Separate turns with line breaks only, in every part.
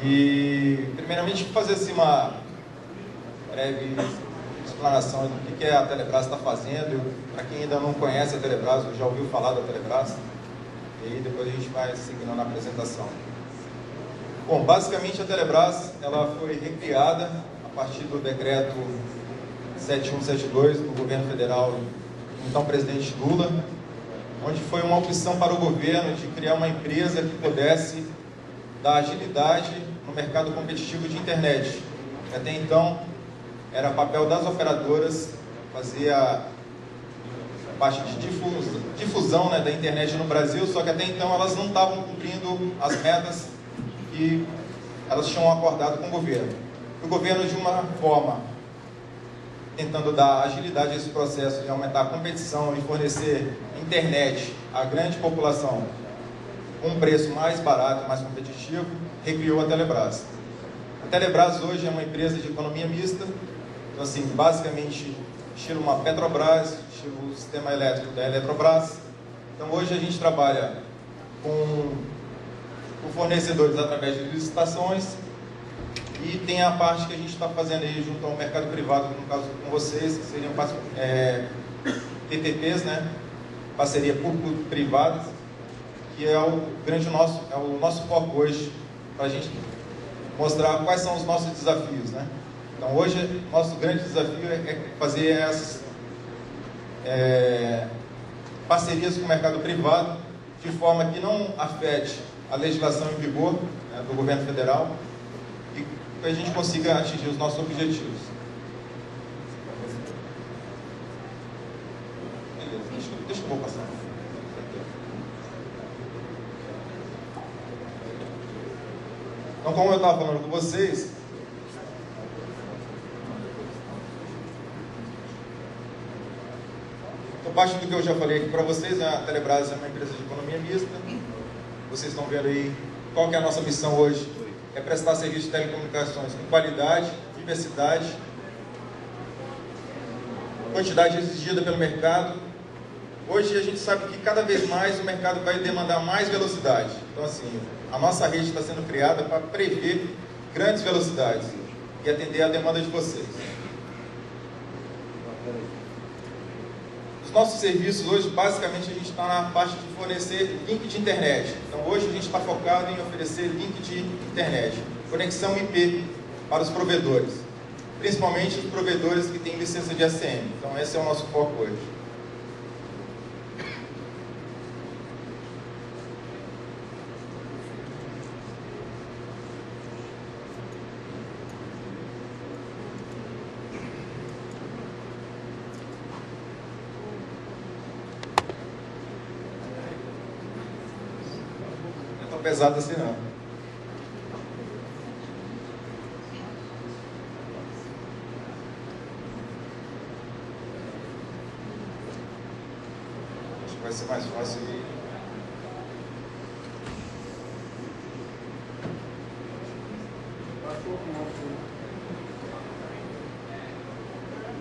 E, primeiramente, fazer assim uma breve explanação do que a Telebrás está fazendo. Para quem ainda não conhece a Telebrás, ou já ouviu falar da Telebrás, e aí depois a gente vai seguindo na apresentação. Bom, basicamente a Telebrás ela foi recriada a partir do decreto 7172 do governo federal, então presidente Lula, onde foi uma opção para o governo de criar uma empresa que pudesse dar agilidade no mercado competitivo de internet. Até então era papel das operadoras fazer a parte de difusão, né, da internet no Brasil, só que até então elas não estavam cumprindo as metas que elas tinham acordado com o governo. O governo, de uma forma, tentando dar agilidade a esse processo de aumentar a competição e fornecer internet à grande população com um preço mais barato, mais competitivo, recriou a Telebrás. A Telebrás hoje é uma empresa de economia mista, então assim, basicamente, estilo uma Petrobras, estilo o sistema elétrico da Eletrobras. Então hoje a gente trabalha com fornecedores através de licitações e tem a parte que a gente está fazendo aí junto ao mercado privado, no caso com vocês, que seriam PPPs, né? Parceria público-privada, que é o nosso foco hoje, para a gente mostrar quais são os nossos desafios, né? Então hoje, nosso grande desafio é fazer essas parcerias com o mercado privado, de forma que não afete a legislação em vigor, né, do governo federal, e que a gente consiga atingir os nossos objetivos. Beleza, deixa eu vou passar. Então, como eu estava falando com vocês, então, parte do que eu já falei aqui para vocês, a Telebrás é uma empresa de economia mista. Vocês estão vendo aí qual que é a nossa missão hoje. É prestar serviço de telecomunicações com qualidade, diversidade, quantidade exigida pelo mercado. Hoje a gente sabe que cada vez mais o mercado vai demandar mais velocidade. Então assim, a nossa rede está sendo criada para prever grandes velocidades e atender a demanda de vocês. Os nossos serviços hoje, basicamente, a gente está na parte de fornecer link de internet. Então, hoje a gente está focado em oferecer link de internet, conexão IP para os provedores, principalmente os provedores que têm licença de ACM. Então, esse é o nosso foco hoje. Pesado assim não. Acho que vai ser mais fácil aí.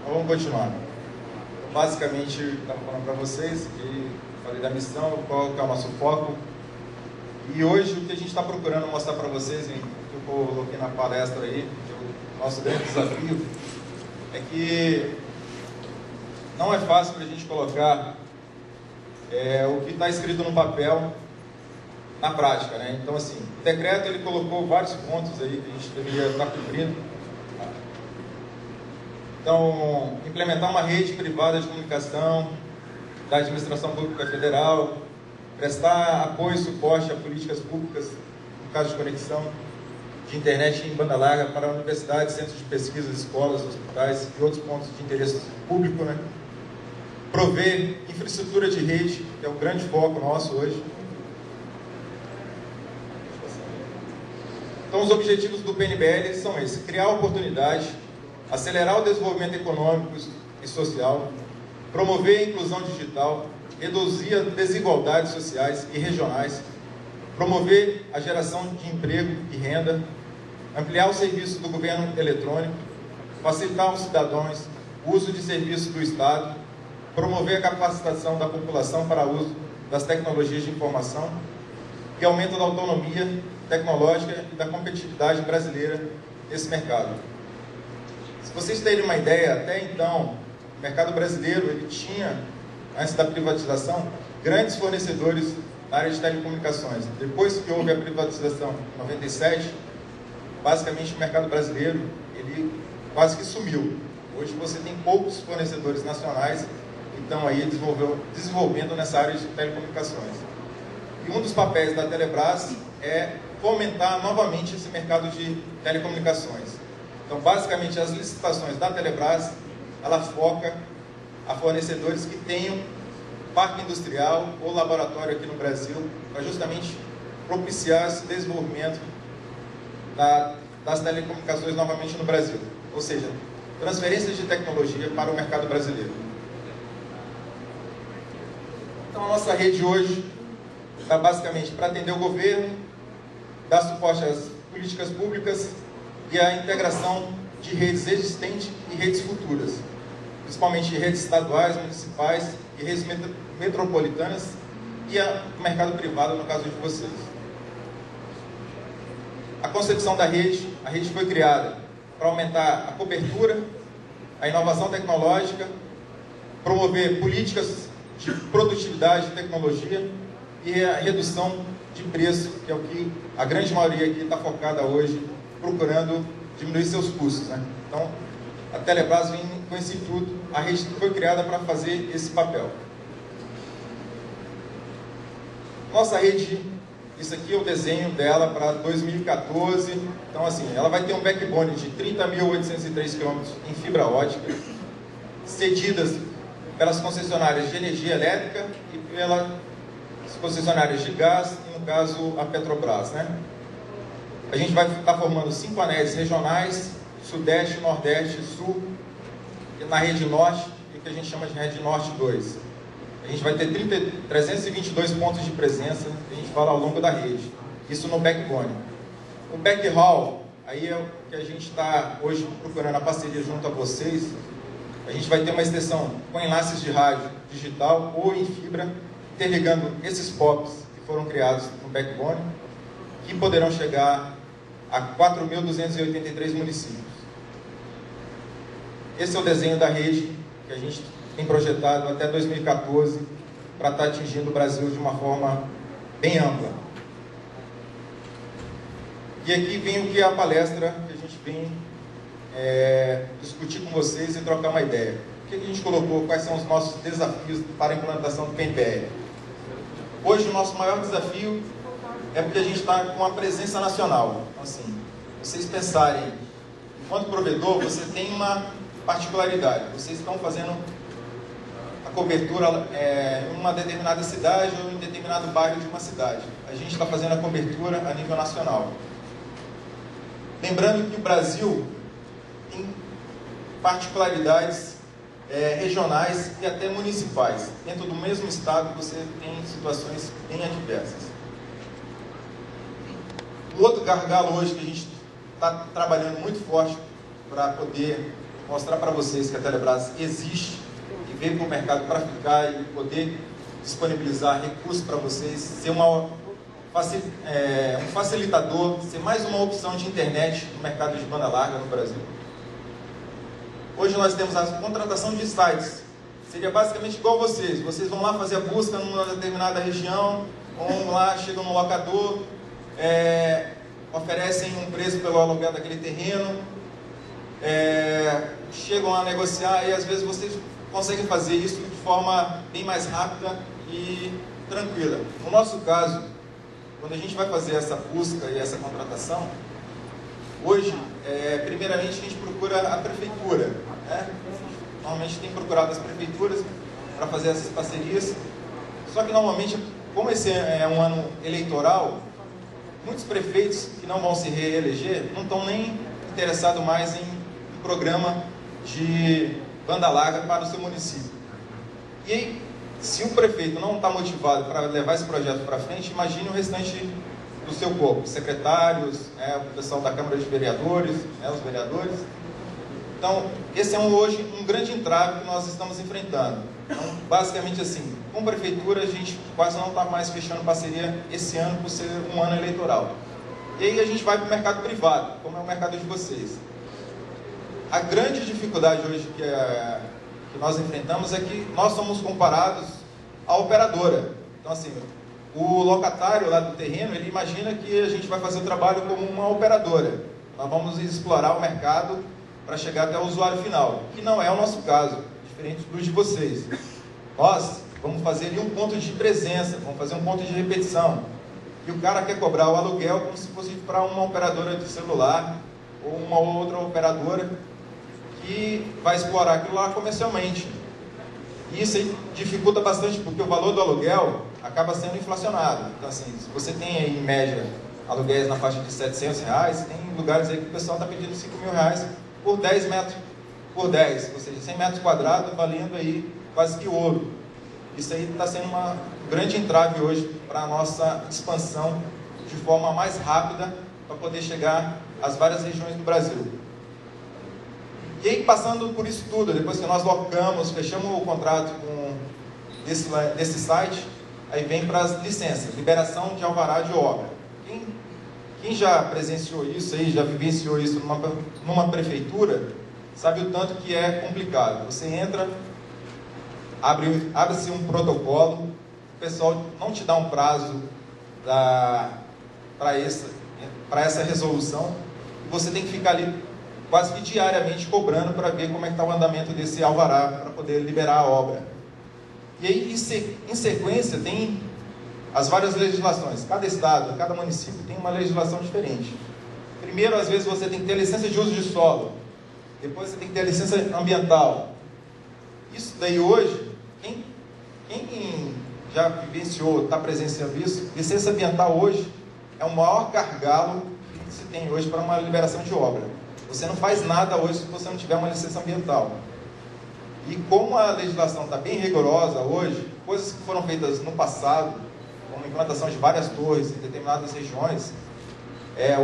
Então, vamos continuar. Basicamente, estava falando para vocês que falei da missão, qual que é o nosso foco. E hoje o que a gente está procurando mostrar para vocês, que eu coloquei na palestra aí, que o nosso grande desafio, é que não é fácil para a gente colocar o que está escrito no papel na prática, né? Então assim, o decreto ele colocou vários pontos aí que a gente deveria estar cumprindo. Então, implementar uma rede privada de comunicação da administração pública federal, prestar apoio e suporte a políticas públicas, no caso de conexão de internet em banda larga para universidades, centros de pesquisa, escolas, hospitais e outros pontos de interesse público, né? Prover infraestrutura de rede, que é o grande foco nosso hoje. Então, os objetivos do PNBL são esses: criar oportunidade, acelerar o desenvolvimento econômico e social, promover a inclusão digital, reduzir as desigualdades sociais e regionais, promover a geração de emprego e renda, ampliar o serviço do governo eletrônico, facilitar aos cidadãos o uso de serviços do Estado, promover a capacitação da população para o uso das tecnologias de informação, que aumenta a autonomia tecnológica e da competitividade brasileira nesse mercado. Se vocês terem uma ideia, até então, o mercado brasileiro ele tinha, antes da privatização, grandes fornecedores na área de telecomunicações. Depois que houve a privatização em 97, basicamente o mercado brasileiro ele quase que sumiu. Hoje você tem poucos fornecedores nacionais que estão aí desenvolvendo nessa área de telecomunicações. E um dos papéis da Telebrás é fomentar novamente esse mercado de telecomunicações. Então, basicamente, as licitações da Telebrás, ela foca a fornecedores que tenham parque industrial ou laboratório aqui no Brasil, para justamente propiciar esse desenvolvimento das telecomunicações novamente no Brasil. Ou seja, transferência de tecnologia para o mercado brasileiro. Então, a nossa rede hoje está basicamente para atender o governo, dar suporte às políticas públicas e a integração de redes existentes e redes futuras, principalmente redes estaduais, municipais e redes metropolitanas e o mercado privado, no caso de vocês. A concepção da rede, a rede foi criada para aumentar a cobertura, a inovação tecnológica, promover políticas de produtividade e tecnologia e a redução de preço, que é o que a grande maioria aqui está focada hoje, procurando diminuir seus custos, né? Então, a Telebrás vem com esse intuito, a rede foi criada para fazer esse papel. Nossa rede, isso aqui é o desenho dela para 2014, então assim, ela vai ter um backbone de 30.803 km em fibra ótica, cedidas pelas concessionárias de energia elétrica e pelas concessionárias de gás, e no caso a Petrobras, né? A gente vai estar formando 5 anéis regionais, Sudeste, Nordeste, Sul, na rede Norte, e que a gente chama de rede Norte 2. A gente vai ter 322 pontos de presença, que a gente fala ao longo da rede. Isso no backbone. O backhaul, aí é o que a gente está hoje procurando a parceria junto a vocês. A gente vai ter uma extensão com enlaces de rádio digital ou em fibra, interligando esses POPs que foram criados no backbone, que poderão chegar a 4.283 municípios. Esse é o desenho da rede que a gente tem projetado até 2014 para estar atingindo o Brasil de uma forma bem ampla. E aqui vem o que é a palestra que a gente vem discutir com vocês e trocar uma ideia. O que a gente colocou? Quais são os nossos desafios para a implantação do PNPR? Hoje o nosso maior desafio é porque a gente está com uma presença nacional. Então, assim, vocês pensarem, enquanto provedor, você tem uma particularidade. Vocês estão fazendo a cobertura em uma determinada cidade ou em determinado bairro de uma cidade. A gente está fazendo a cobertura a nível nacional. Lembrando que o Brasil tem particularidades regionais e até municipais. Dentro do mesmo estado você tem situações bem adversas. O outro gargalo hoje que a gente está trabalhando muito forte para poder mostrar para vocês que a Telebrás existe e veio para o mercado para ficar e poder disponibilizar recursos para vocês, ser um facilitador, ser mais uma opção de internet no mercado de banda larga no Brasil. Hoje nós temos a contratação de sites. Seria basicamente igual vocês. Vocês vão lá fazer a busca numa determinada região, vão lá, chegam no locador, oferecem um preço pelo aluguel daquele terreno, chegam a negociar e às vezes vocês conseguem fazer isso de forma bem mais rápida e tranquila. No nosso caso, quando a gente vai fazer essa busca e essa contratação, hoje, primeiramente a gente procura a prefeitura, né? Normalmente tem procurado as prefeituras para fazer essas parcerias, só que normalmente, como esse é um ano eleitoral, muitos prefeitos que não vão se reeleger não estão nem interessados mais em um programa de banda larga para o seu município. E aí, se o prefeito não está motivado para levar esse projeto para frente, imagine o restante do seu corpo, secretários, o pessoal da Câmara de Vereadores, os vereadores. Então, esse é hoje um grande entrave que nós estamos enfrentando. Então, basicamente assim, com a prefeitura a gente quase não está mais fechando parceria esse ano por ser um ano eleitoral. E aí a gente vai para o mercado privado, como é o mercado de vocês. A grande dificuldade hoje que nós enfrentamos é que nós somos comparados à operadora. Então, assim, o locatário lá do terreno, ele imagina que a gente vai fazer o trabalho como uma operadora. Nós vamos explorar o mercado para chegar até o usuário final, que não é o nosso caso, diferente dos de vocês. Nós vamos fazer ali um ponto de presença, vamos fazer um ponto de repetição. E o cara quer cobrar o aluguel como se fosse para uma operadora de celular ou uma outra operadora que vai explorar aquilo lá comercialmente. E isso aí dificulta bastante, porque o valor do aluguel acaba sendo inflacionado. Então, assim, se você tem aí, em média, aluguéis na faixa de R$700, tem lugares aí que o pessoal está pedindo R$5.000 por 10 metros por 10, ou seja, 100 metros quadrados valendo aí quase que ouro. Isso aí está sendo uma grande entrave hoje para a nossa expansão de forma mais rápida para poder chegar às várias regiões do Brasil. E aí, passando por isso tudo, depois que nós locamos, fechamos o contrato com desse site, aí vem para as licenças, liberação de alvará de obra. Quem já presenciou isso aí, já vivenciou isso numa prefeitura, sabe o tanto que é complicado. Você entra, abre-se um protocolo, o pessoal não te dá um prazo para essa resolução, e você tem que ficar ali quase que diariamente cobrando para ver como é que está o andamento desse alvará, para poder liberar a obra. E aí, em sequência, tem as várias legislações. Cada estado, cada município tem uma legislação diferente. Primeiro, às vezes, você tem que ter licença de uso de solo. Depois, você tem que ter a licença ambiental. Isso daí hoje, quem já vivenciou, está presenciando isso, licença ambiental hoje é o maior gargalo que se tem hoje para uma liberação de obra. Você não faz nada hoje se você não tiver uma licença ambiental. E como a legislação está bem rigorosa hoje, coisas que foram feitas no passado, como a implantação de várias torres em determinadas regiões,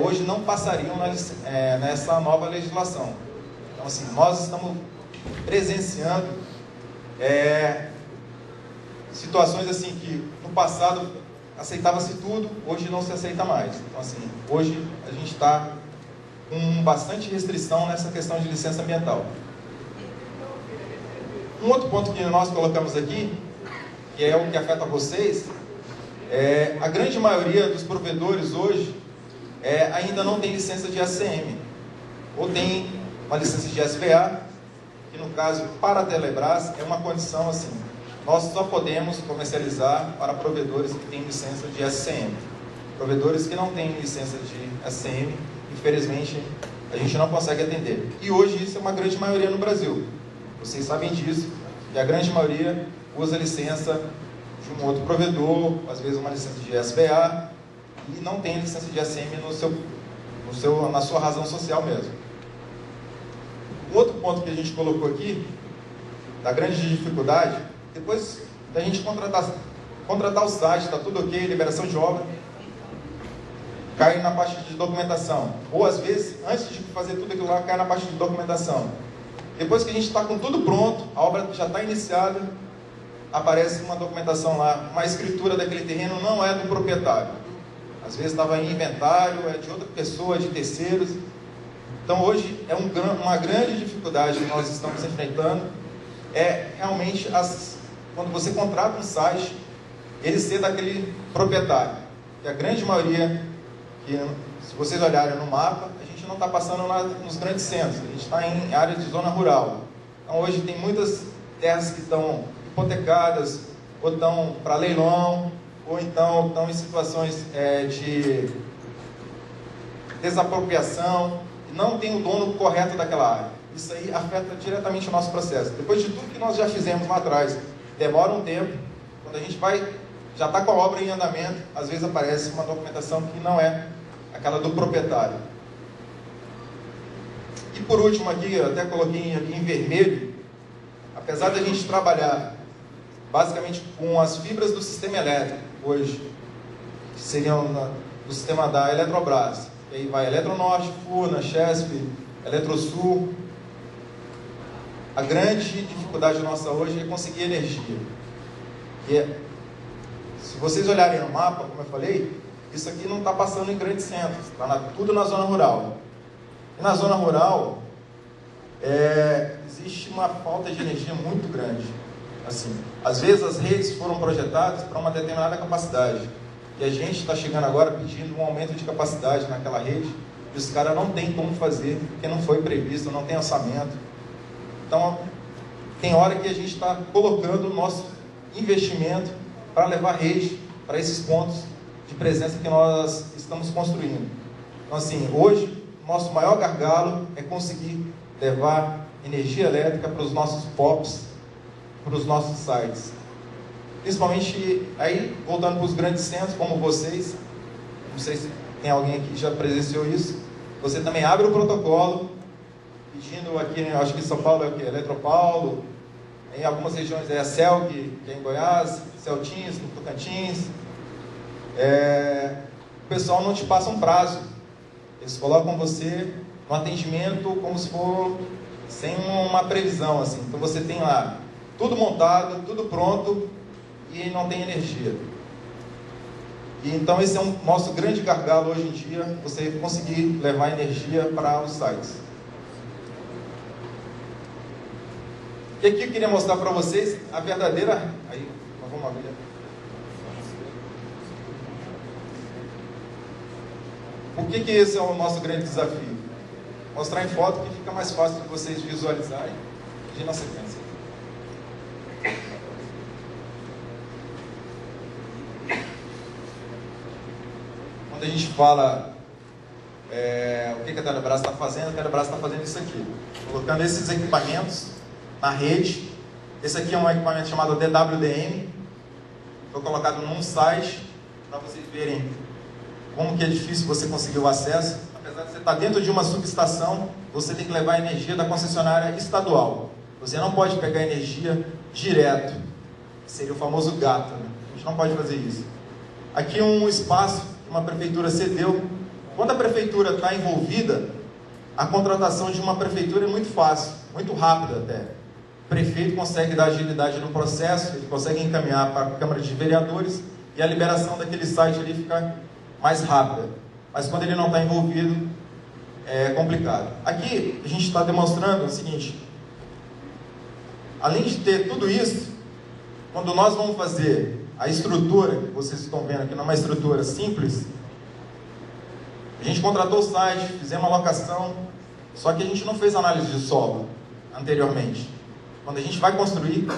hoje não passariam nessa nova legislação. Então, assim, nós estamos presenciando situações assim que no passado aceitava-se tudo, hoje não se aceita mais. Então, assim, hoje a gente está com bastante restrição nessa questão de licença ambiental. Um outro ponto que nós colocamos aqui, que é o que afeta vocês, a grande maioria dos provedores hoje ainda não tem licença de ACM, ou tem uma licença de SVA, que no caso, para a Telebrás, é uma condição assim, nós só podemos comercializar para provedores que têm licença de SCM. Provedores que não têm licença de SCM, infelizmente, a gente não consegue atender. E hoje isso é uma grande maioria no Brasil. Vocês sabem disso, e a grande maioria usa licença de um outro provedor, às vezes uma licença de SVA, e não tem licença de ACM na sua razão social mesmo. Um outro ponto que a gente colocou aqui, da grande dificuldade, depois da gente contratar o site, está tudo ok, liberação de obra, cai na parte de documentação. Ou às vezes, antes de fazer tudo aquilo lá, cai na parte de documentação. Depois que a gente está com tudo pronto, a obra já está iniciada, aparece uma documentação lá, uma escritura daquele terreno não é do proprietário. Às vezes estava em inventário, é de outra pessoa, de terceiros. Então hoje é uma grande dificuldade que nós estamos enfrentando, realmente quando você contrata um site, ele ser daquele proprietário. E a grande maioria, se vocês olharem no mapa, a gente não está passando nos grandes centros, a gente está em área de zona rural. Então hoje tem muitas terras que estão hipotecadas, ou estão para leilão, ou então estão em situações de desapropriação, e não tem o dono correto daquela área. Isso aí afeta diretamente o nosso processo. Depois de tudo que nós já fizemos lá atrás, demora um tempo, quando a gente já está com a obra em andamento, às vezes aparece uma documentação que não é aquela do proprietário. E por último aqui, eu até coloquei aqui em vermelho, apesar da gente trabalhar basicamente com as fibras do sistema elétrico hoje, que seriam do sistema da Eletrobras, e aí vai Eletronorte, Furna, Chesf, Eletrosul. A grande dificuldade nossa hoje é conseguir energia. Se vocês olharem no mapa, como eu falei, Isso aqui não está passando em grandes centros, está tudo na zona rural. E na zona rural, existe uma falta de energia muito grande. Assim, às vezes as redes foram projetadas para uma determinada capacidade, e a gente está chegando agora pedindo um aumento de capacidade naquela rede, e os caras não têm como fazer, porque não foi previsto, não tem orçamento. Então, tem hora que a gente está colocando o nosso investimento para levar rede para esses pontos de presença que nós estamos construindo. Então, assim, hoje, nosso maior gargalo é conseguir levar energia elétrica para os nossos POPs, para os nossos sites. Principalmente, aí, voltando para os grandes centros, como vocês, não sei se tem alguém aqui que já presenciou isso, você também abre o protocolo, pedindo aqui, acho que em São Paulo é o que? Eletropaulo, em algumas regiões é a CELG, que é em Goiás, Celtins, no Tocantins. O pessoal não te passa um prazo, eles colocam você no atendimento como se for sem uma previsão, assim. Então você tem lá tudo montado, tudo pronto e não tem energia. E então esse é um nosso grande gargalo hoje em dia, você conseguir levar energia para os sites. E aqui eu queria mostrar para vocês a verdadeira... Aí, vamos abrir. Por que esse é o nosso grande desafio? Mostrar em foto que fica mais fácil de vocês visualizarem e na sequência. Quando a gente fala o que a Telebrás está fazendo, a Telebrás está fazendo isso aqui, colocando esses equipamentos na rede. Esse aqui é um equipamento chamado DWDM, foi colocado num site para vocês verem como que é difícil você conseguir o acesso. Apesar de você estar dentro de uma subestação, você tem que levar energia da concessionária estadual. Você não pode pegar energia direto, seria o famoso gato, né? A gente não pode fazer isso. Aqui um espaço que uma prefeitura cedeu. Quando a prefeitura está envolvida, a contratação de uma prefeitura é muito fácil, muito rápida até. O prefeito consegue dar agilidade no processo, ele consegue encaminhar para a Câmara de Vereadores e a liberação daquele site ali fica mais rápida. Mas quando ele não está envolvido, é complicado. Aqui a gente está demonstrando o seguinte: além de ter tudo isso, quando nós vamos fazer a estrutura, que vocês estão vendo aqui, não é uma estrutura simples, a gente contratou o site, fizemos uma locação, só que a gente não fez análise de solo anteriormente. Quando a gente vai construir,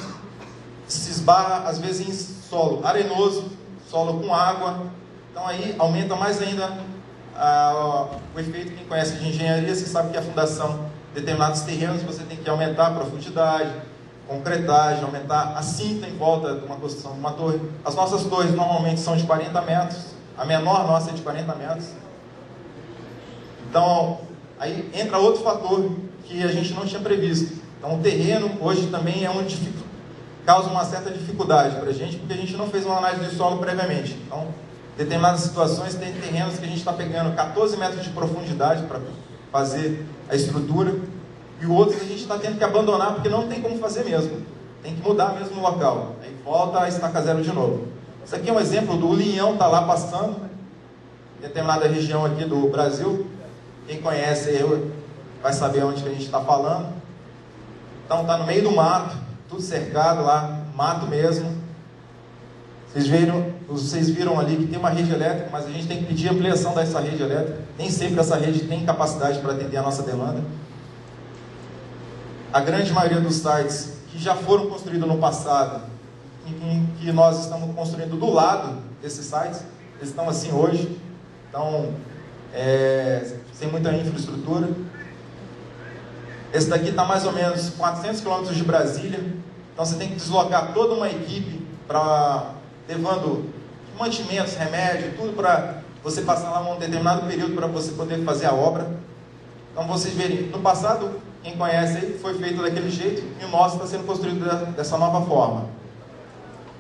se esbarra às vezes em solo arenoso, solo com água, então aí aumenta mais ainda o efeito. Quem conhece de engenharia, você sabe que a fundação, determinados terrenos, você tem que aumentar a profundidade, concretagem, aumentar a cinta em volta de uma construção de uma torre. As nossas torres normalmente são de 40 metros, a menor nossa é de 40 metros. Então, aí entra outro fator que a gente não tinha previsto. Então, o terreno hoje também causa uma certa dificuldade para a gente, porque a gente não fez uma análise de solo previamente. Então, em determinadas situações, tem terrenos que a gente está pegando 14 metros de profundidade para fazer a estrutura, e outros a gente está tendo que abandonar porque não tem como fazer mesmo. Tem que mudar mesmo o local. Aí volta a estaca zero de novo. Isso aqui é um exemplo do linhão, está lá passando, em determinada região aqui do Brasil. Quem conhece aí vai saber onde que a gente está falando. Então está no meio do mato, tudo cercado lá, mato mesmo. Vocês viram ali que tem uma rede elétrica, mas a gente tem que pedir ampliação dessa rede elétrica. Nem sempre essa rede tem capacidade para atender a nossa demanda. A grande maioria dos sites que já foram construídos no passado, em que nós estamos construindo do lado desses sites, eles estão assim hoje, então sem muita infraestrutura. Esse daqui está mais ou menos 400 km de Brasília, então você tem que deslocar toda uma equipe levando mantimentos, remédio, tudo para você passar lá um determinado período para você poder fazer a obra. Então vocês verem, no passado, quem conhece aí, foi feito daquele jeito, e o nosso está sendo construído dessa nova forma.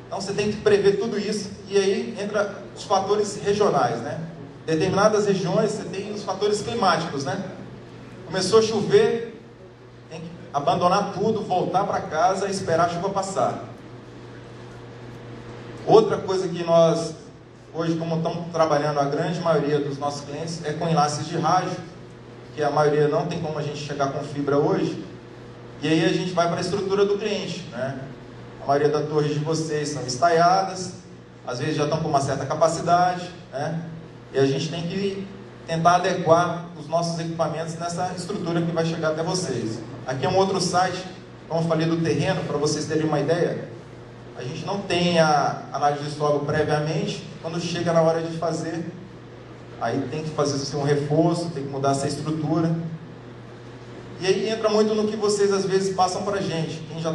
Então você tem que prever tudo isso, e aí entra os fatores regionais, né? Determinadas regiões você tem os fatores climáticos, né? Começou a chover, tem que abandonar tudo, voltar para casa e esperar a chuva passar. Outra coisa que nós hoje, como estamos trabalhando, a grande maioria dos nossos clientes é com enlaces de rádio, que a maioria não tem como a gente chegar com fibra hoje, e aí a gente vai para a estrutura do cliente, né? A maioria das torres de vocês são estaiadas, às vezes já estão com uma certa capacidade, né? E a gente tem que tentar adequar os nossos equipamentos nessa estrutura que vai chegar até vocês. Aqui é um outro site, como eu falei, do terreno, para vocês terem uma ideia. A gente não tem a análise de solo previamente, quando chega na hora de fazer, aí tem que fazer assim, um reforço, tem que mudar essa estrutura. E aí entra muito no que vocês às vezes passam para a gente. Quem já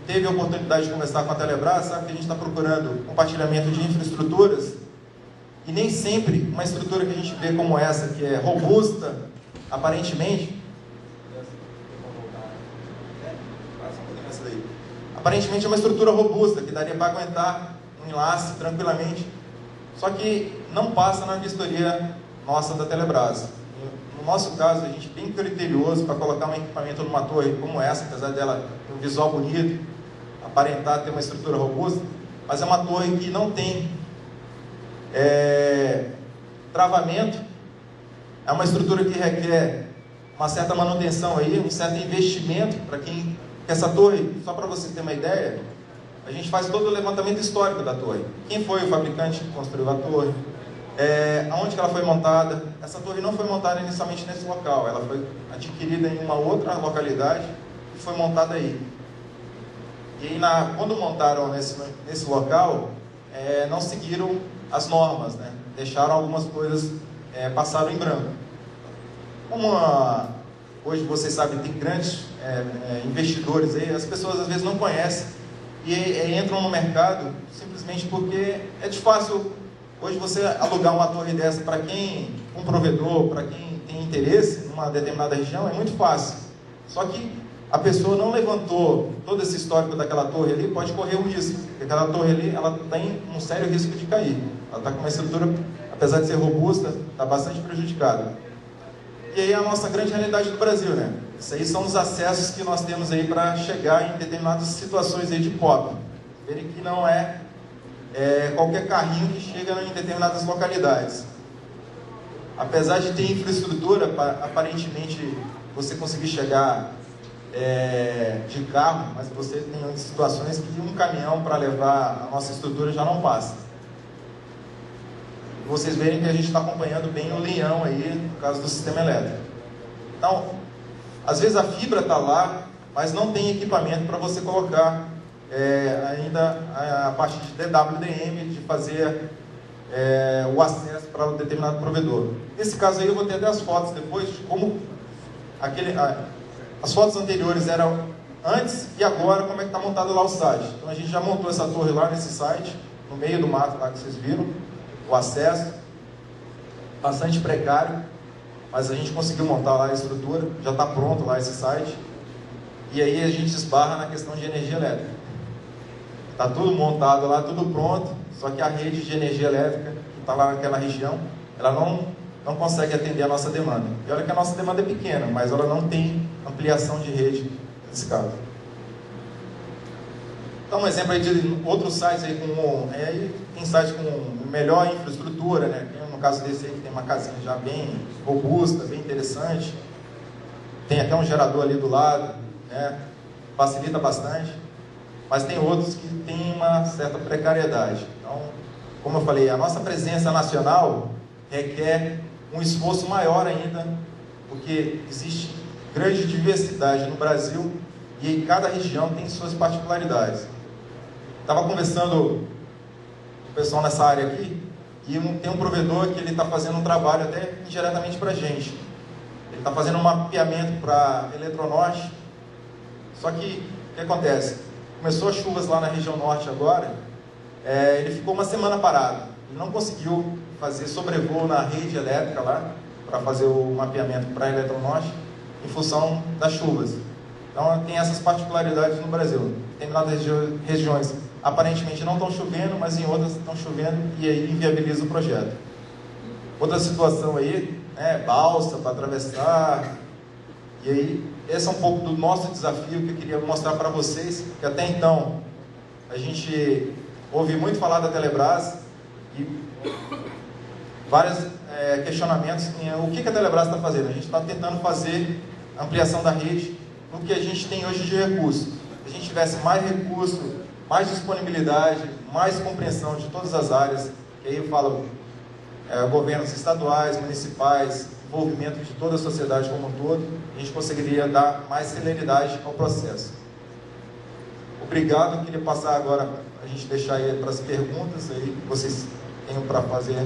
teve a oportunidade de conversar com a Telebrás, sabe que a gente está procurando compartilhamento de infraestruturas, e nem sempre uma estrutura que a gente vê como essa, que é robusta, aparentemente, é uma estrutura robusta, que daria para aguentar um enlace tranquilamente, só que não passa na vistoria nossa da Telebrás. No nosso caso, a gente é bem criterioso para colocar um equipamento numa torre como essa, apesar dela ter um visual bonito, aparentar ter uma estrutura robusta, mas é uma torre que não tem travamento, é uma estrutura que requer uma certa manutenção aí, um certo investimento para quem... Essa torre, só para você ter uma ideia, a gente faz todo o levantamento histórico da torre. Quem foi o fabricante que construiu a torre? Aonde que ela foi montada? Essa torre não foi montada inicialmente nesse local, ela foi adquirida em uma outra localidade e foi montada aí. E aí, quando montaram nesse local, não seguiram as normas, né? Deixaram algumas coisas, passaram em branco. Como hoje vocês sabem, tem grandes investidores aí, as pessoas às vezes não conhecem e entram no mercado simplesmente porque é de fácil hoje você alugar uma torre dessa para quem, um provedor, para quem tem interesse numa determinada região, é muito fácil. Só que a pessoa não levantou todo esse histórico daquela torre ali, pode correr o risco, porque aquela torre ali, ela tem um sério risco de cair. Ela está com uma estrutura, apesar de ser robusta, está bastante prejudicada. E aí é a nossa grande realidade do Brasil, né? Isso aí são os acessos que nós temos aí para chegar em determinadas situações aí de pop. Verem que não é qualquer carrinho que chega em determinadas localidades. Apesar de ter infraestrutura, aparentemente você conseguir chegar de carro, mas você tem situações que um caminhão para levar a nossa estrutura já não passa. Vocês verem que a gente está acompanhando bem o leão aí, no caso do sistema elétrico. Então, às vezes a fibra está lá, mas não tem equipamento para você colocar ainda a parte de DWDM, de fazer o acesso para um determinado provedor. Nesse caso aí eu vou ter até as fotos depois de como as fotos anteriores eram antes e agora como é que está montado lá o site. Então a gente já montou essa torre lá nesse site, no meio do mato lá que vocês viram. O acesso, bastante precário, mas a gente conseguiu montar lá a estrutura, já está pronto lá esse site, e aí a gente esbarra na questão de energia elétrica. Está tudo montado lá, tudo pronto, só que a rede de energia elétrica, que está lá naquela região, ela não consegue atender a nossa demanda. E olha que a nossa demanda é pequena, mas ela não tem ampliação de rede nesse caso. Então, um exemplo aí de outros sites aí tem sites com melhor infraestrutura, né? No caso desse aí que tem uma casinha já bem robusta, bem interessante. Tem até um gerador ali do lado, né? Facilita bastante. Mas tem outros que têm uma certa precariedade. Então, como eu falei, a nossa presença nacional requer um esforço maior ainda, porque existe grande diversidade no Brasil e cada região tem suas particularidades. Estava conversando com o pessoal nessa área aqui, e tem um provedor que ele está fazendo um trabalho até indiretamente para a gente. Ele está fazendo um mapeamento para Eletronorte, só que o que acontece? Começou as chuvas lá na região norte agora, ele ficou uma semana parado, ele não conseguiu fazer sobrevoo na rede elétrica lá, para fazer o mapeamento para Eletronorte, em função das chuvas. Então tem essas particularidades no Brasil. Determinadas regiões aparentemente não estão chovendo, mas em outras estão chovendo e aí inviabiliza o projeto. Outra situação aí, balsa para atravessar. E aí, esse é um pouco do nosso desafio que eu queria mostrar para vocês, que até então a gente ouve muito falar da Telebrás e vários questionamentos em o que a Telebrás está fazendo. A gente está tentando fazer ampliação da rede no que a gente tem hoje de recurso. Se a gente tivesse mais recurso, mais disponibilidade, mais compreensão de todas as áreas, que aí eu falo governos estaduais, municipais, envolvimento de toda a sociedade como um todo, a gente conseguiria dar mais celeridade ao processo. Obrigado, eu queria passar agora, a gente deixar aí para as perguntas aí que vocês tenham para fazer,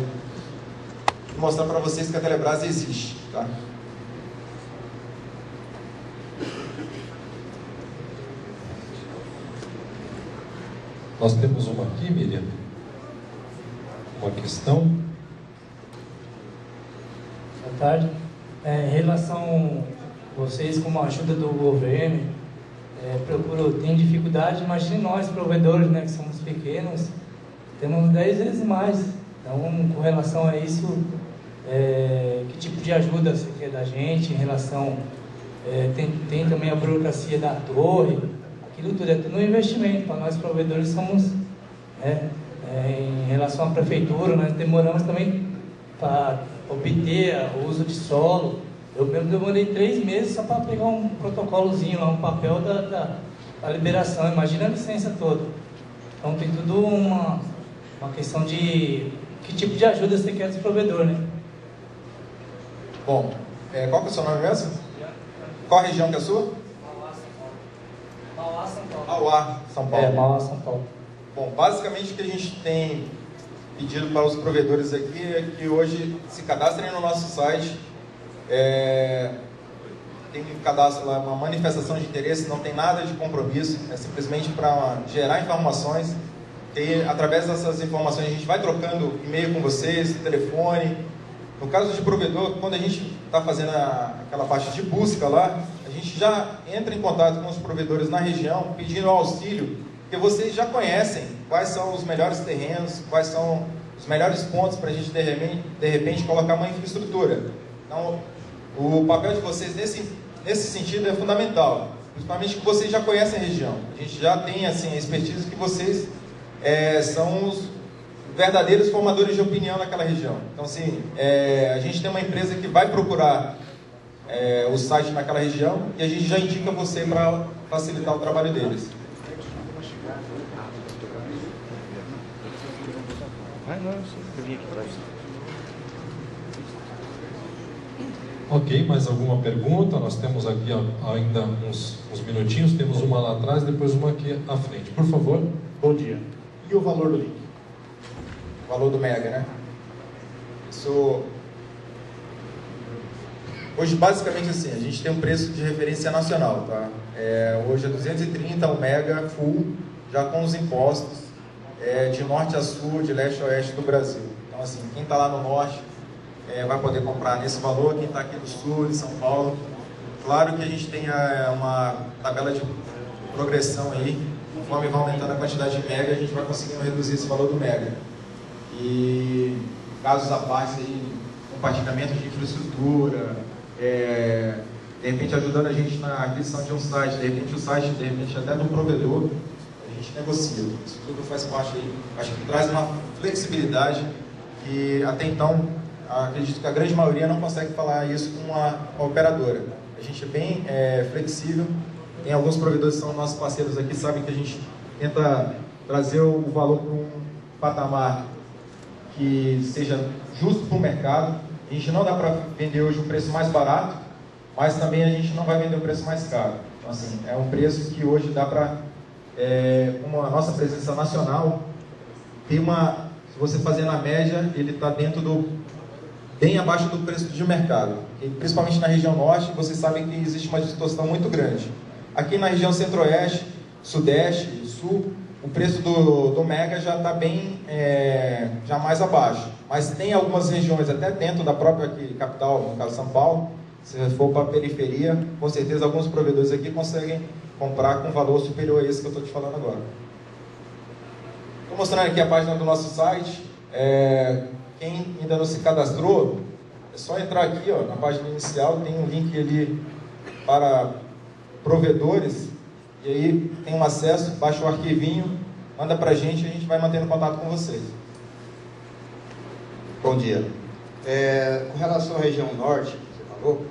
e mostrar para vocês que a Telebrás existe, tá?
Nós temos uma aqui, Miriam, uma questão.
Boa tarde. Em relação a vocês, como ajuda do governo, tem dificuldade, imagine nós, provedores, né, que somos pequenos, temos 10 vezes mais. Então, com relação a isso, que tipo de ajuda você quer da gente em relação... tem também a burocracia da torre, aquilo tudo é tudo um investimento. Para nós, provedores, somos... em relação à prefeitura, nós demoramos também para obter o uso de solo. Eu mesmo demorei 3 meses só para pegar um protocolozinho lá, um papel da liberação. Imagina a licença toda. Então tem tudo uma questão de que tipo de ajuda você quer dos provedores, né?
Bom, qual que é o seu nome mesmo? Qual a região que é a sua?
Mauá, São Paulo.
Mauá, São Paulo.
Mauá, São Paulo.
Bom, basicamente o que a gente tem pedido para os provedores aqui é que hoje se cadastrem no nosso site. Tem um cadastro lá, uma manifestação de interesse, não tem nada de compromisso, é simplesmente para gerar informações. E através dessas informações a gente vai trocando e-mail com vocês, telefone. No caso de provedor, quando a gente está fazendo aquela parte de busca lá, a gente já entra em contato com os provedores na região pedindo auxílio, porque vocês já conhecem quais são os melhores terrenos, quais são os melhores pontos para a gente de repente colocar uma infraestrutura. Então, o papel de vocês nesse sentido é fundamental, principalmente que vocês já conhecem a região. A gente já tem assim, a expertise que vocês são os verdadeiros formadores de opinião naquela região. Então, assim, a gente tem uma empresa que vai procurar o site naquela região e a gente já indica você para facilitar o trabalho deles.
Ok, mais alguma pergunta? Nós temos aqui ainda uns minutinhos, temos uma lá atrás, depois uma aqui à frente. Por favor.
Bom dia. E o valor do link?
O valor do Mega, né? Isso... Hoje, basicamente assim, a gente tem um preço de referência nacional, tá? Hoje é 230 o Mega Full, já com os impostos, de norte a sul, de leste a oeste do Brasil. Então, assim, quem está lá no norte vai poder comprar nesse valor, quem está aqui no sul, de São Paulo. Claro que a gente tem uma tabela de progressão aí, conforme vai aumentando a quantidade de Mega, a gente vai conseguindo reduzir esse valor do Mega. E casos à parte aí, compartilhamento de infraestrutura, de repente ajudando a gente na aquisição de um site, de repente o site, de repente até do provedor, a gente negocia. Isso tudo faz parte aí, acho que traz uma flexibilidade que até então, acredito que a grande maioria não consegue falar isso com uma operadora. A gente é bem flexível, tem alguns provedores que são nossos parceiros aqui, sabem que a gente tenta trazer o valor para um patamar que seja justo para o mercado. A gente não dá para vender hoje um preço mais barato, mas também a gente não vai vender um preço mais caro. Então, assim, é um preço que hoje dá para, como a nossa presença nacional, tem se você fazer na média, ele está bem abaixo do preço de mercado. E, principalmente na região norte, vocês sabem que existe uma distorção muito grande. Aqui na região centro-oeste, sudeste, sul, o preço do Mega já está bem, já mais abaixo. Mas tem algumas regiões, até dentro da própria capital, no caso São Paulo, se for para a periferia, com certeza alguns provedores aqui conseguem comprar com valor superior a esse que eu estou te falando agora. Estou mostrando aqui a página do nosso site. Quem ainda não se cadastrou, é só entrar aqui na página inicial, tem um link ali para provedores. E aí tem um acesso, baixa o arquivinho, manda para a gente vai mantendo contato com vocês.
Bom dia. Com relação à região norte, que você falou,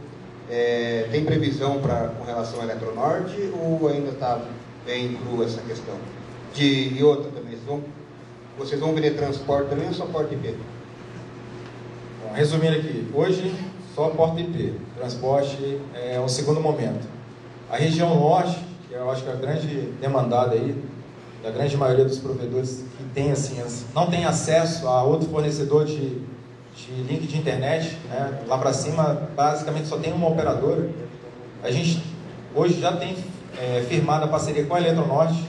tem previsão com relação à Eletronorte ou ainda está bem crua essa questão? E outra também, vocês vão vender transporte também ou só porta IP?
Bom, resumindo aqui, hoje só porta IP, transporte é um segundo momento. A região norte, que eu acho que é a grande demandada aí, da grande maioria dos provedores que tem, assim, não tem acesso a outro fornecedor de link de internet, né? Lá para cima basicamente só tem uma operadora. A gente hoje já tem firmado a parceria com a Eletronorte.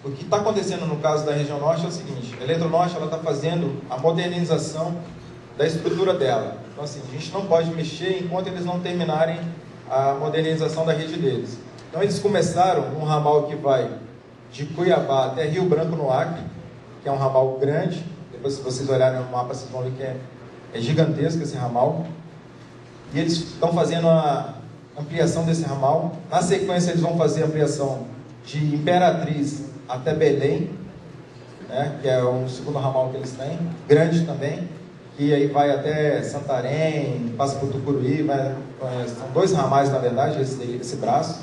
O que está acontecendo no caso da região norte é o seguinte: a Eletronorte está fazendo a modernização da estrutura dela. Então assim, a gente não pode mexer enquanto eles não terminarem a modernização da rede deles. Então eles começaram um ramal que vai de Cuiabá até Rio Branco no Acre, que é um ramal grande. Depois, se vocês olharem no mapa, vocês vão ver que é gigantesco esse ramal. E eles estão fazendo a ampliação desse ramal. Na sequência, eles vão fazer a ampliação de Imperatriz até Belém, né, que é um segundo ramal que eles têm, grande também, que aí vai até Santarém, passa por Tucuruí, são 2 ramais, na verdade, esse braço.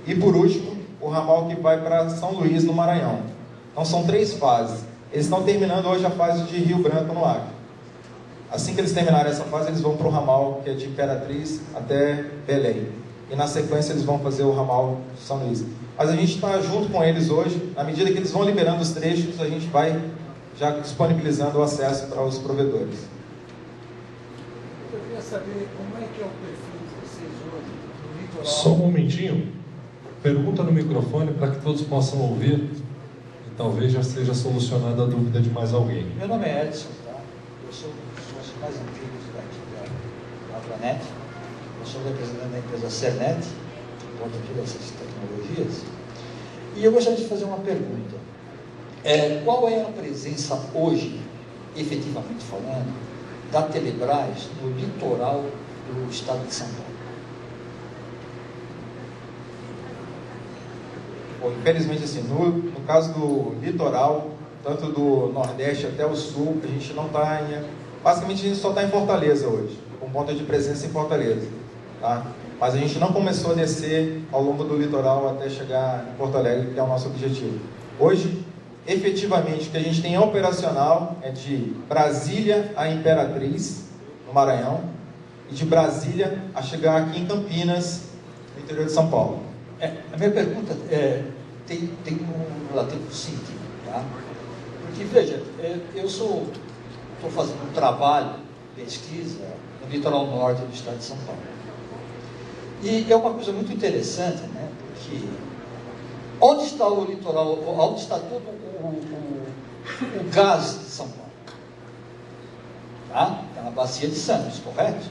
E por último, o ramal que vai para São Luís, no Maranhão. Então são 3 fases. Eles estão terminando hoje a fase de Rio Branco, no Acre. Assim que eles terminarem essa fase, eles vão para o ramal que é de Imperatriz até Belém. E na sequência eles vão fazer o ramal de São Luís. Mas a gente está junto com eles hoje. Na medida que eles vão liberando os trechos, a gente vai já disponibilizando o acesso para os provedores.
Eu queria saber como é que é o perfil de vocês hoje no litoral.
Só um momentinho. Pergunta no microfone para que todos possam ouvir. E talvez já seja solucionada a dúvida de mais alguém.
Meu nome é Edson, tá? Eu sou um dos sócios mais antigos daqui da Aplanet. Eu sou representante da empresa Cernet, que conta todas essas tecnologias. E eu gostaria de fazer uma pergunta. Qual é a presença hoje, efetivamente falando, da Telebrás no litoral do estado de São Paulo?
Bom, infelizmente, assim, no caso do litoral, tanto do Nordeste até o Sul, a gente não está em... Basicamente, a gente só está em Fortaleza hoje, com ponto de presença em Fortaleza, tá? Mas a gente não começou a descer ao longo do litoral até chegar em Porto Alegre, que é o nosso objetivo. Hoje, efetivamente, o que a gente tem operacional é de Brasília a Imperatriz, no Maranhão, e de Brasília a chegar aqui em Campinas, no interior de São Paulo.
A minha pergunta tem um relativo sentido, tá? Porque, veja, eu estou fazendo um trabalho, pesquisa, no litoral norte do estado de São Paulo. E é uma coisa muito interessante, né? Porque onde está o litoral, onde está todo o gás de São Paulo? Tá? Está na bacia de Santos, correto?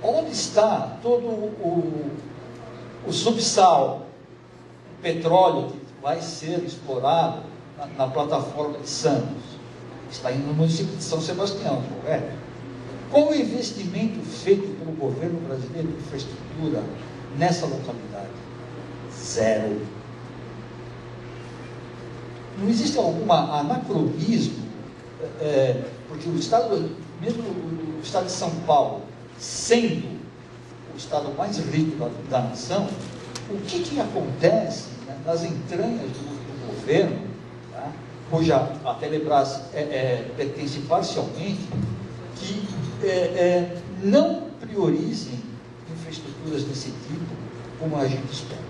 Onde está todo o subsal, o petróleo que vai ser explorado na plataforma de Santos? Está indo no município de São Sebastião, correto? Qual o investimento feito pelo governo brasileiro em infraestrutura nessa localidade? 0. Não existe algum anacronismo, porque o estado, mesmo o estado de São Paulo, sendo o estado mais rico da nação, o que acontece, né, nas entranhas do governo, tá, cuja a Telebrás pertence parcialmente, que não priorizem infraestruturas desse tipo como a gente espera?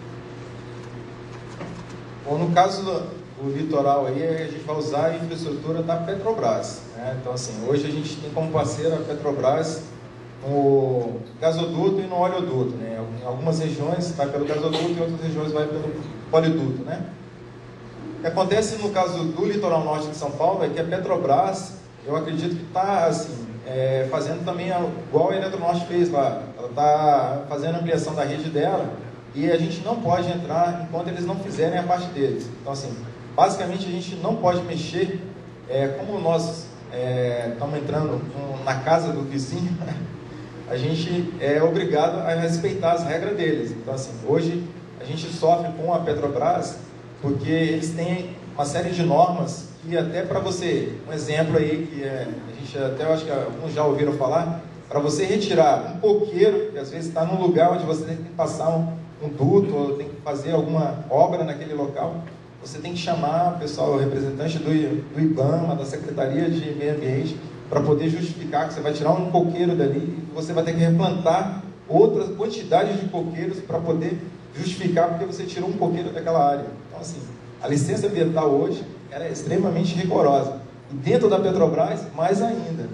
Bom, no caso do litoral aí, a gente vai usar a infraestrutura da Petrobras, né? Então, assim, hoje a gente tem como parceira a Petrobras no gasoduto e no oleoduto, né? Em algumas regiões vai pelo gasoduto e em outras regiões vai pelo oleoduto, né? O que acontece no caso do litoral norte de São Paulo é que a Petrobras, eu acredito que está, assim, fazendo também igual a Eletronorte fez lá. Ela está fazendo a ampliação da rede dela e a gente não pode entrar enquanto eles não fizerem a parte deles. Então, assim, basicamente a gente não pode mexer, como nós estamos entrando na casa do vizinho, a gente é obrigado a respeitar as regras deles. Então, assim, hoje a gente sofre com a Petrobras porque eles têm uma série de normas que até para você, um exemplo aí que a gente até, eu acho que alguns já ouviram falar, para você retirar um coqueiro, que às vezes está num lugar onde você tem que passar um duto, ou tem que fazer alguma obra naquele local, você tem que chamar o pessoal, o representante do IBAMA, da Secretaria de Meio Ambiente, para poder justificar que você vai tirar um coqueiro dali e você vai ter que replantar outra quantidade de coqueiros para poder justificar porque você tirou um coqueiro daquela área. Então, assim, a licença ambiental hoje era extremamente rigorosa. E dentro da Petrobras, mais ainda.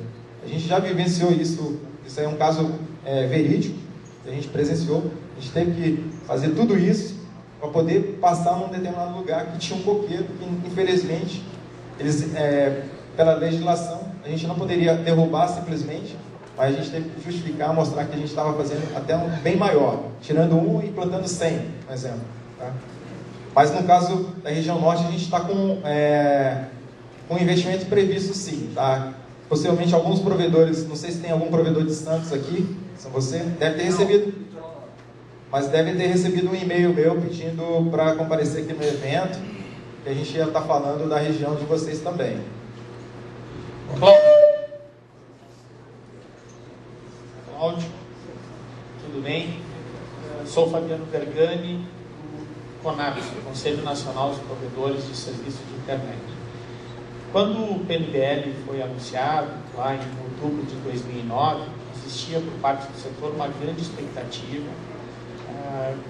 A gente já vivenciou isso, isso é um caso verídico, que a gente presenciou. A gente teve que fazer tudo isso para poder passar num determinado lugar que tinha um coqueiro, que infelizmente, eles, pela legislação, a gente não poderia derrubar simplesmente, mas a gente teve que justificar, mostrar que a gente estava fazendo até um bem maior, tirando um e plantando 100, por exemplo. Tá? Mas no caso da região norte, a gente está com investimento previsto sim. Tá? Possivelmente alguns provedores, não sei se tem algum provedor de Santos aqui, são você, deve ter recebido, mas deve ter recebido um e-mail meu pedindo para comparecer aqui no evento, que a gente ia estar falando da região de vocês também.
Cláudio, tudo bem? Sou Fabiano Vergani, do CONAPS, Conselho Nacional dos Provedores de Serviços de Internet. Quando o PNDL foi anunciado, lá em outubro de 2009, existia por parte do setor uma grande expectativa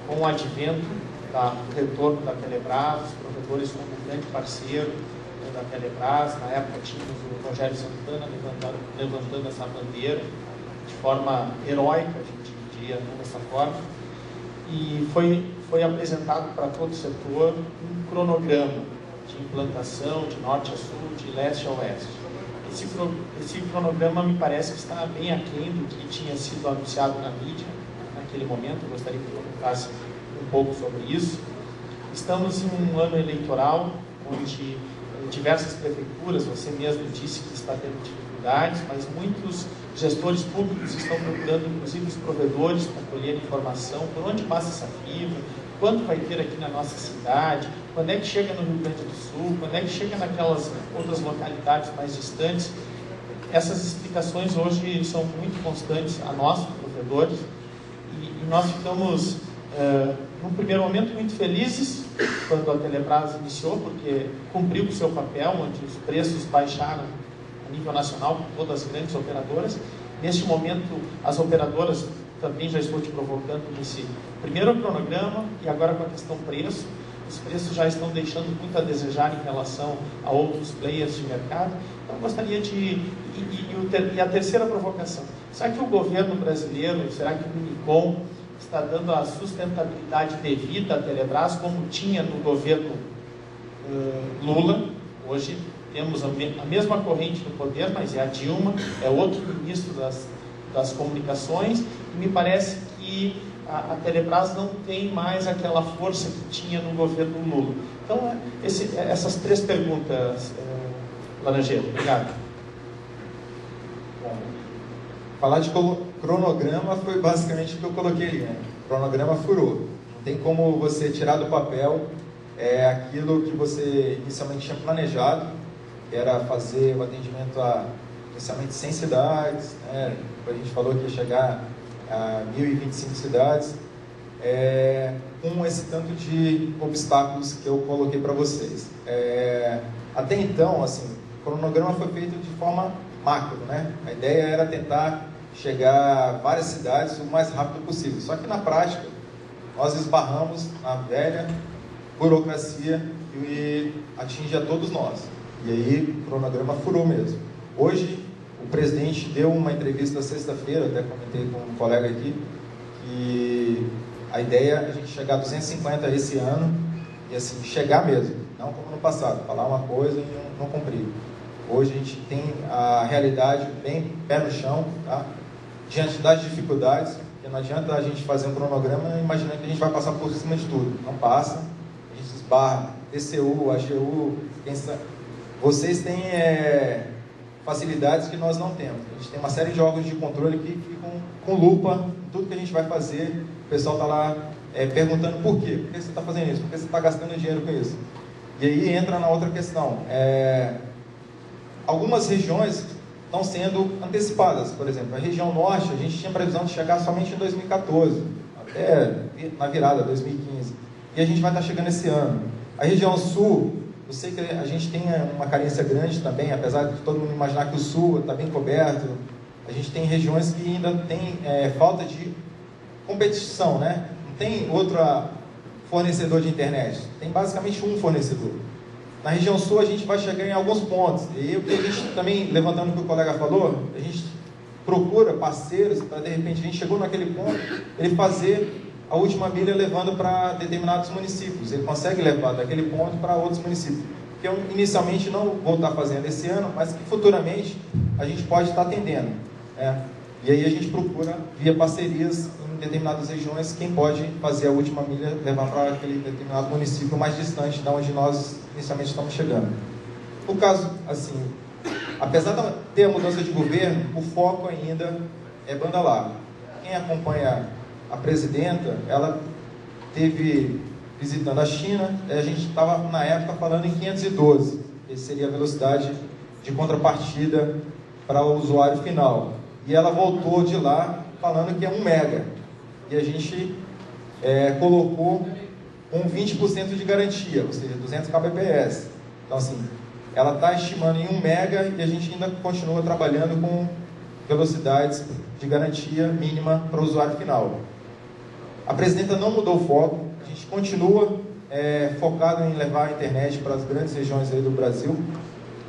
com o advento do retorno da Telebrás, os provedores como um grande parceiro da Telebrás. Na época tínhamos o Rogério Santana levantando essa bandeira de forma heróica, a gente diria dessa forma, e foi apresentado para todo o setor um cronograma de implantação de norte a sul, de leste a oeste. Esse cronograma me parece que está bem aquém do que tinha sido anunciado na mídia naquele momento. Eu gostaria que comentasse um pouco sobre isso. Estamos em um ano eleitoral, onde diversas prefeituras, você mesmo disse que está tendo dificuldades, mas muitos gestores públicos estão procurando, inclusive os provedores, para colher informação, por onde passa essa fibra, quanto vai ter aqui na nossa cidade, quando é que chega no Rio Grande do Sul, quando é que chega naquelas outras localidades mais distantes. Essas explicações hoje são muito constantes a nós, provedores, e nós ficamos, num primeiro momento, muito felizes quando a Telebrás iniciou, porque cumpriu o seu papel, onde os preços baixaram a nível nacional com todas as grandes operadoras. Neste momento, as operadoras, também já estou te provocando nesse primeiro cronograma, e agora com a questão preço, os preços já estão deixando muito a desejar em relação a outros players de mercado. Então, eu gostaria de... E a terceira provocação, será que o governo brasileiro, será que o Unicom está dando a sustentabilidade devida à Telebrás, como tinha no governo Lula? Hoje temos a mesma corrente no poder, mas é a Dilma, é outro ministro das comunicações, e me parece que a Telebrás não tem mais aquela força que tinha no governo Lula. Então, essas três perguntas, Laranjeiro. Obrigado.
Bom, falar de cronograma foi basicamente o que eu coloquei ali, né? O cronograma furou. Não tem como você tirar do papel aquilo que você inicialmente tinha planejado, que era fazer o atendimento a inicialmente 100 cidades, né? A gente falou que ia chegar a 1.025 cidades, com esse tanto de obstáculos que eu coloquei para vocês. Até então, assim, o cronograma foi feito de forma macro, né? A ideia era tentar chegar a várias cidades o mais rápido possível. Só que na prática, nós esbarramos na velha burocracia e atinge a todos nós. E aí o cronograma furou mesmo. Hoje, o presidente deu uma entrevista sexta-feira, até comentei com um colega aqui, que a ideia é a gente chegar a 250 esse ano, e assim, chegar mesmo, não como no passado, falar uma coisa e não cumprir. Hoje a gente tem a realidade bem pé no chão, tá? Diante das dificuldades, porque não adianta a gente fazer um cronograma imaginando que a gente vai passar por cima de tudo. Não passa, a gente esbarra, TCU, AGU, vocês têm facilidades que nós não temos. A gente tem uma série de órgãos de controle que ficam com lupa em tudo que a gente vai fazer. O pessoal está lá perguntando por quê? Por que você está fazendo isso? Por que você está gastando dinheiro com isso? E aí entra na outra questão. Algumas regiões estão sendo antecipadas. Por exemplo, a região norte, a gente tinha previsão de chegar somente em 2014, até na virada, 2015. E a gente vai estar chegando esse ano. A região sul, eu sei que a gente tem uma carência grande também, apesar de todo mundo imaginar que o sul está bem coberto. A gente tem regiões que ainda tem falta de competição, né? Não tem outro fornecedor de internet, tem basicamente um fornecedor. Na região sul a gente vai chegar em alguns pontos, e o que a gente também, levantando o que o colega falou, a gente procura parceiros para, de repente, a gente chegou naquele ponto, ele fazer a última milha levando para determinados municípios, ele consegue levar daquele ponto para outros municípios, que eu inicialmente não vou estar fazendo esse ano, mas que futuramente a gente pode estar atendendo, né? E aí a gente procura, via parcerias em determinadas regiões, quem pode fazer a última milha, levar para aquele determinado município mais distante de onde nós inicialmente estamos chegando. No caso, assim, apesar de ter a mudança de governo, o foco ainda é banda larga. Quem acompanha a presidenta, ela teve visitando a China, a gente estava na época falando em 512, essa seria a velocidade de contrapartida para o usuário final. E ela voltou de lá falando que é 1 mega. E a gente colocou com 20% de garantia, ou seja, 200 kbps. Então, assim, ela está estimando em 1 mega e a gente ainda continua trabalhando com velocidades de garantia mínima para o usuário final. A presidenta não mudou o foco, a gente continua focado em levar a internet para as grandes regiões aí do Brasil.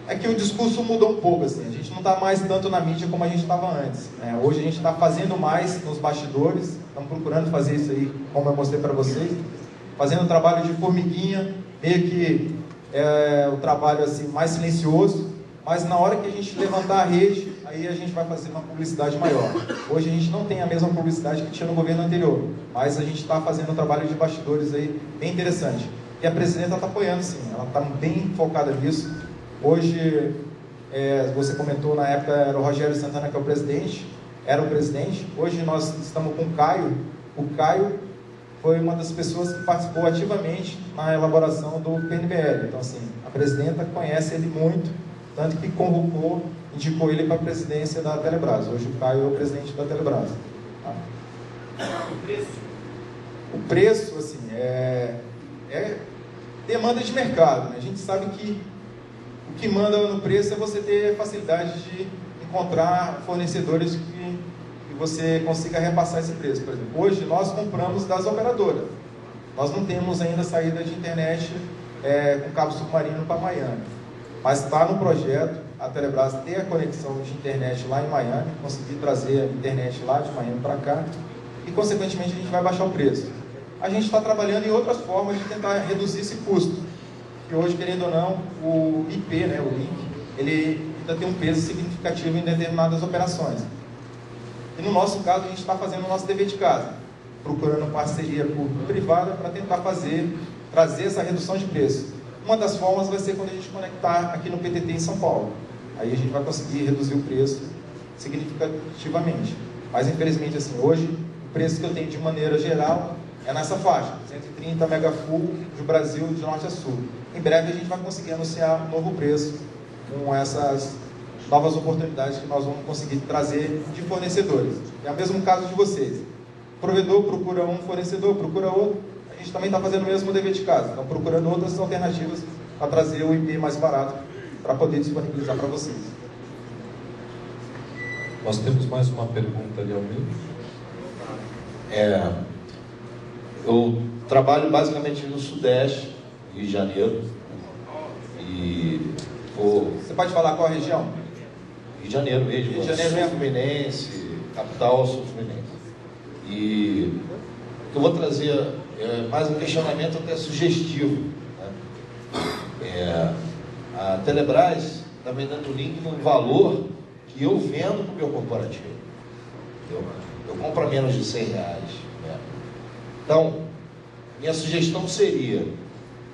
É que o discurso mudou um pouco, assim, a gente não está mais tanto na mídia como a gente estava antes, né? Hoje a gente está fazendo mais nos bastidores, estamos procurando fazer isso aí, como eu mostrei para vocês, fazendo um trabalho de formiguinha, meio que o trabalho assim, mais silencioso, mas na hora que a gente levantar a rede, aí a gente vai fazer uma publicidade maior. Hoje a gente não tem a mesma publicidade que tinha no governo anterior, mas a gente está fazendo um trabalho de bastidores aí bem interessante. E a presidenta está apoiando, sim, ela está bem focada nisso. Hoje, você comentou, na época era o Rogério Santana que era o presidente. Hoje nós estamos com o Caio. O Caio foi uma das pessoas que participou ativamente na elaboração do PNBL. Então, assim, a presidenta conhece ele muito, tanto que convocou, indicou ele para a presidência da Telebrás. Hoje o Caio é o presidente da Telebrás. Tá? O preço, assim, é demanda de mercado, né? A gente sabe que o que manda no preço é você ter facilidade de encontrar fornecedores que você consiga repassar esse preço. Por exemplo, hoje nós compramos das operadoras. Nós não temos ainda saída de internet com cabo submarino para Miami. Mas está no projeto a Telebrás ter a conexão de internet lá em Miami, conseguir trazer a internet lá de Miami para cá e, consequentemente, a gente vai baixar o preço. A gente está trabalhando em outras formas de tentar reduzir esse custo. Que hoje, querendo ou não, o IP, né, o link, ele ainda tem um peso significativo em determinadas operações. E no nosso caso, a gente está fazendo o nosso dever de casa, procurando parceria público-privada para tentar trazer essa redução de preço. Uma das formas vai ser quando a gente conectar aqui no PTT em São Paulo. Aí a gente vai conseguir reduzir o preço significativamente. Mas, infelizmente, assim, hoje, o preço que eu tenho de maneira geral é nessa faixa, 130 mega full do Brasil de norte a sul. Em breve a gente vai conseguir anunciar um novo preço com essas novas oportunidades que nós vamos conseguir trazer de fornecedores. É o mesmo caso de vocês. O provedor procura um, fornecedor procura outro. A gente também está fazendo o mesmo dever de casa. Então, procurando outras alternativas para trazer o IP mais barato para poder disponibilizar para vocês.
Nós temos mais uma pergunta ali ao meio.
Eu trabalho basicamente no Sudeste, Rio de Janeiro.
Você pode falar qual a região?
Rio de Janeiro mesmo.
Rio de Janeiro
Sul Fluminense, capital Sul Fluminense. E o que eu vou trazer é mais um questionamento até sugestivo, né? A Telebrás está me dando o link no valor que eu vendo para o meu corporativo. Eu compro a menos de R$100. Né? Então, minha sugestão seria,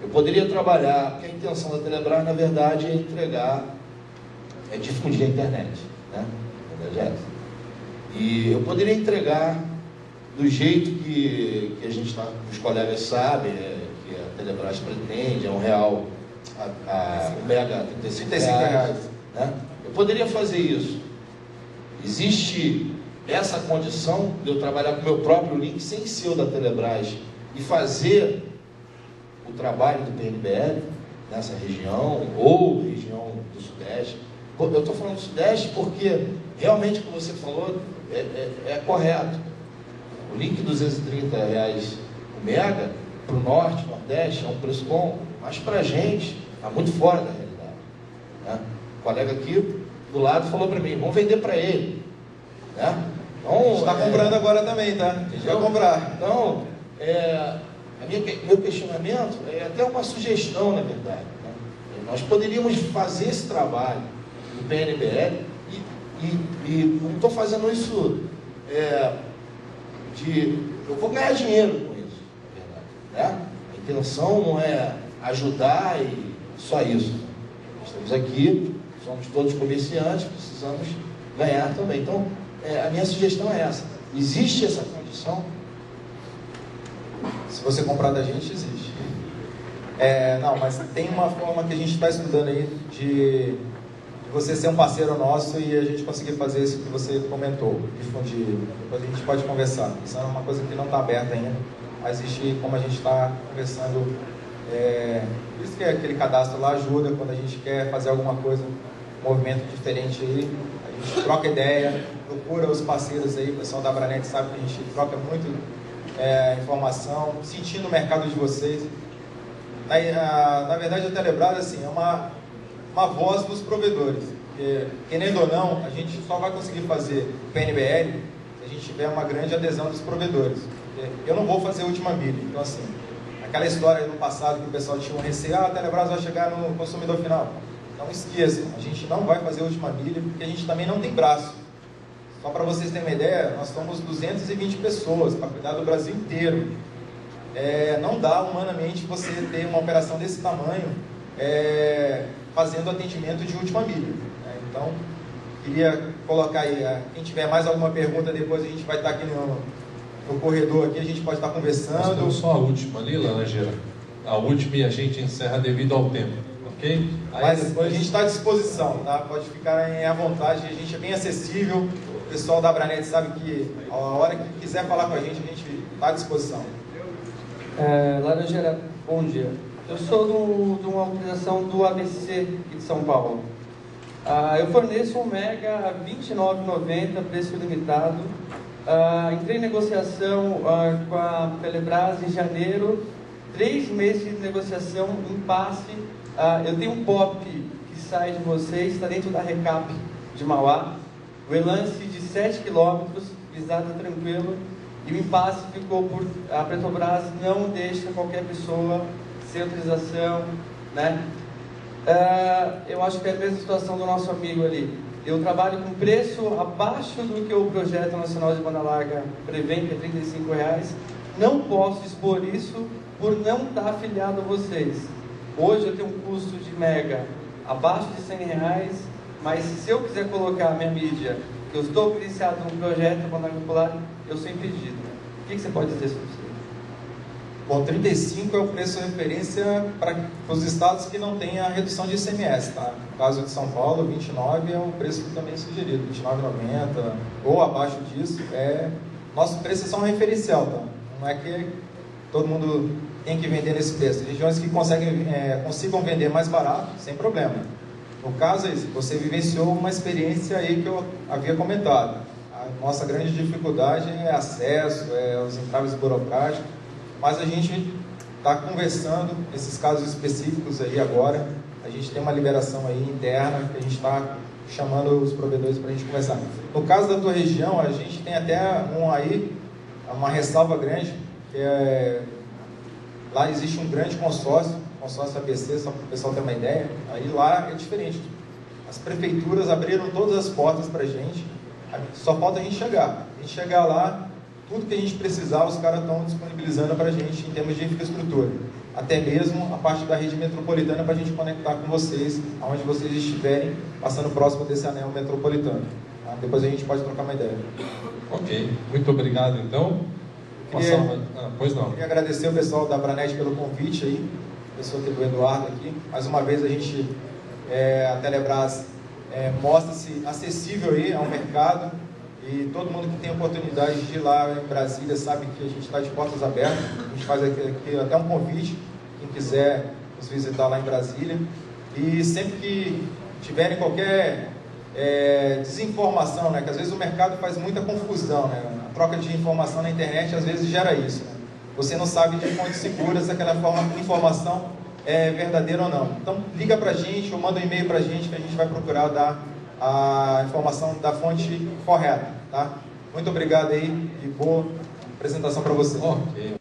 eu poderia trabalhar, porque a intenção da Telebrás, na verdade, é entregar, é difundir a internet, né? E eu poderia entregar do jeito que a gente os colegas sabem, que a Telebrás pretende, é R$1 o mega R$35, né? Eu poderia fazer isso. Existe essa condição de eu trabalhar com o meu próprio link sem ser o da Telebrás e fazer o trabalho do PNBL nessa região ou região do Sudeste. Eu estou falando do Sudeste porque realmente o que você falou é correto. O link R$ 230 o mega para o Norte, Nordeste é um preço bom, mas para a gente está muito fora da realidade, né? O colega aqui do lado falou para mim, vamos vender para ele, né? Então,
está comprando agora também, tá? A gente vai comprar.
Então, meu questionamento é até uma sugestão, na verdade, né? Nós poderíamos fazer esse trabalho do PNBL e não estou fazendo isso eu vou ganhar dinheiro com isso, na verdade, né? A intenção não é ajudar e só isso. Estamos aqui, somos todos comerciantes, precisamos ganhar também. Então, a minha sugestão é essa. Existe essa condição?
Se você comprar da gente, existe. Não, mas tem uma forma que a gente está estudando aí de você ser um parceiro nosso e a gente conseguir fazer isso que você comentou, difundir. Depois a gente pode conversar. Isso é uma coisa que não está aberta ainda, mas existe como a gente está conversando. Por isso que aquele cadastro lá ajuda quando a gente quer fazer alguma coisa, um movimento diferente aí. A gente troca ideia, procura os parceiros aí, o pessoal da Abranet sabe que a gente troca muito informação, sentindo o mercado de vocês. Na verdade, a Telebrás assim, é uma voz dos provedores. Porque, querendo ou não, a gente só vai conseguir fazer o PNBL se a gente tiver uma grande adesão dos provedores. Porque eu não vou fazer a última milha. Então, assim, aquela história aí no passado que o pessoal tinha um receio, a Telebrás vai chegar no consumidor final. Não esqueçam, a gente não vai fazer a última milha porque a gente também não tem braço. Só para vocês terem uma ideia, nós somos 220 pessoas para cuidar do Brasil inteiro. Não dá humanamente você ter uma operação desse tamanho fazendo atendimento de última milha. Então, queria colocar aí, quem tiver mais alguma pergunta, depois a gente vai estar aqui no corredor, aqui a gente pode estar conversando.
Nós temos só a última ali, Laranjeira. A última e a gente encerra devido ao tempo, ok?
Mas depois a gente está à disposição, tá? Pode ficar à vontade, a gente é bem acessível. O pessoal da Abranet sabe que a hora que quiser falar com a gente está à disposição.
Laranjeira, bom dia. Eu sou de uma organização do ABC aqui de São Paulo. Eu forneço um mega a R$ 29,90, preço limitado. Entrei em negociação com a Telebrás em janeiro, 3 meses de negociação, impasse. Eu tenho um POP que sai de vocês, está dentro da Recap de Mauá. O relance de 7 km, pisada tranquilo, e o impasse ficou por... A Petrobras não deixa qualquer pessoa sem autorização, né? Eu acho que é a mesma situação do nosso amigo ali. Eu trabalho com preço abaixo do que o Projeto Nacional de Banda Larga prevê, que é R$ 35. Não posso expor isso por não estar afiliado a vocês. Hoje eu tenho um custo de mega abaixo de R$ 100, mas se eu quiser colocar a minha mídia, que eu estou credenciado num projeto Banda Larga Popular, eu sou impedido. O que você pode dizer sobre isso?
Bom, 35 é o preço de referência para os estados que não têm a redução de ICMS, tá? No caso de São Paulo, 29 é o preço também sugerido, 29,90 ou abaixo disso. Nosso preço é só um referencial, tá? Não é que todo mundo tem que vender nesse preço. Regiões que consigam vender mais barato, sem problema. No caso, você vivenciou uma experiência aí que eu havia comentado. A nossa grande dificuldade é acesso, os entraves burocráticos. Mas a gente está conversando esses casos específicos aí agora. A gente tem uma liberação aí interna que a gente está chamando os provedores para a gente conversar. No caso da tua região, a gente tem até uma ressalva grande, que lá existe um grande consórcio ABC, só para o pessoal ter uma ideia. Aí lá é diferente. As prefeituras abriram todas as portas para a gente, só falta a gente chegar. A gente chegar lá, tudo que a gente precisar, os caras estão disponibilizando para a gente em termos de infraestrutura. Até mesmo a parte da rede metropolitana para a gente conectar com vocês, aonde vocês estiverem, passando próximo desse anel metropolitano. Tá? Depois a gente pode trocar uma ideia.
Ok, muito obrigado então.
Pois não. Queria agradecer o pessoal da Abranet pelo convite aí. pessoa do Eduardo aqui. Mais uma vez a Telebrás mostra-se acessível aí ao mercado, e todo mundo que tem oportunidade de ir lá em Brasília sabe que a gente está de portas abertas. A gente faz aqui até um convite, quem quiser nos visitar lá em Brasília. E sempre que tiverem qualquer desinformação, né, que às vezes o mercado faz muita confusão, né, a troca de informação na internet às vezes gera isso, né? Você não sabe de fontes seguras se aquela informação é verdadeira ou não. Então liga pra gente ou manda um e-mail pra gente, que a gente vai procurar dar a informação da fonte correta, tá? Muito obrigado aí e boa apresentação para você.
Ok.